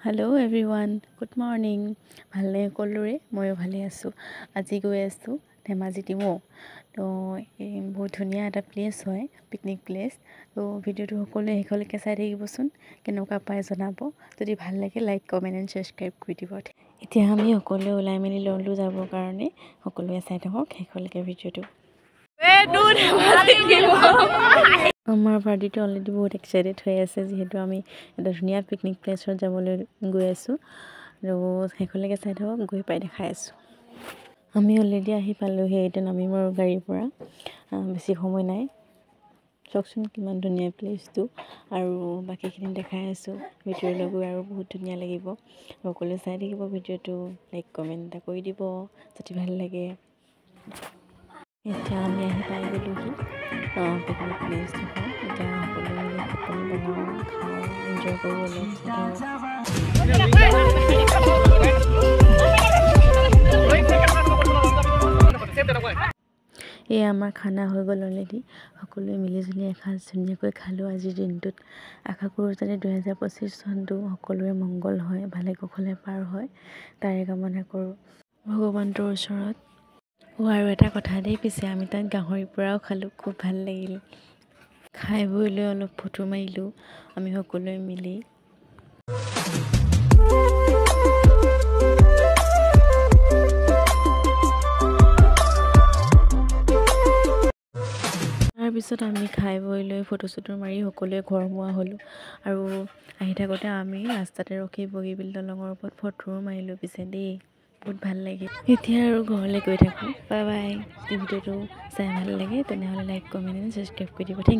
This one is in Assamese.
Hello' everyone, good morning. ভালনে সকলোৰে? ময়ো ভালে আছোঁ। আজি গৈ আছোঁ ধেমাজি টিমৌ। তো বহুত ধুনীয়া এটা প্লেচ হয়, পিকনিক প্লেচ। তো ভিডিঅ'টো সকলোৱে শেষলৈকে চাই থাকিবচোন, কেনেকুৱা পায় জনাব। যদি ভাল লাগে লাইক কমেণ্ট এণ্ড ছাবস্ক্ৰাইব কৰি দিব। এতিয়া আমি সকলোৱে ওলাই মেলি ল'লোঁ যাবৰ কাৰণে। সকলোৱে চাই থাকক শেষলৈকে ভিডিঅ'টো। আমাৰ পাৰ্টিটো অলৰেডি বহুত এক্সাইটেড হৈ আছে, যিহেতু আমি এটা ধুনীয়া পিকনিক প্লেচত যাবলৈ গৈ আছোঁ। আৰু শেষলৈকে চাই থাকক, গৈ পাই দেখাই আছোঁ। আমি অলৰেডি আহি পালোঁহি, এতিয়া নামিম আৰু গাড়ীৰ পৰা। বেছি সময় নাই। চাওকচোন কিমান ধুনীয়া প্লেচটো, আৰু বাকীখিনি দেখাই আছোঁ। ভিডিঅ'লৈ গৈ আৰু বহুত ধুনীয়া লাগিব। সকলোৱে চাই থাকিব ভিডিঅ'টো, লাইক কমেণ্ট এটা কৰি দিব যদি ভাল লাগে। এতিয়া আমি আহি পাই গ'লোহি পিকনিক প্লেচডোখৰ। এতিয়া সকলোৱে মিলি ভাত পানী বনাওঁ, খাওঁ, এনজয় কৰোঁ অলপ। এয়া আমাৰ খানা হৈ গ'ল অলৰেডি। সকলোৱে মিলিজুলি এসাঁজ ধুনীয়াকৈ খালোঁ আজিৰ দিনটোত। আশা কৰোঁ যাতে 2025 চনটো সকলোৰে মংগল হয়, ভালে কুশলে পাৰ হয়, তাৰে কামনা কৰোঁ ভগৱন্তৰ ওচৰত। আৰু এটা কথা দেই, পিছে আমি তাত গাহৰিৰ পৰাও খালোঁ, খুব ভাল লাগিল। খাই বৈ লৈ অলপ ফটো মাৰিলোঁ আমি সকলোৱে মিলি। তাৰপিছত আমি খাই বৈ লৈ ফটো চটো মাৰি সকলোৱে ঘৰমুৱা হ'লোঁ। আৰু আহি থাকোঁতে আমি ৰাস্তাতে ৰখি বগীবিল দলঙৰ ওপৰত ফটোও মাৰিলোঁ পিছে দেই, বহুত ভাল লাগিল। এতিয়া আৰু ঘৰলৈ গৈ থাকোঁ। Bye bye. ভিডিঅ'টো চাই ভাল লাগে তেনেহ'লে লাইক কমেণ্ট এণ্ড ছাবস্ক্ৰাইব কৰি দিব। Thank U.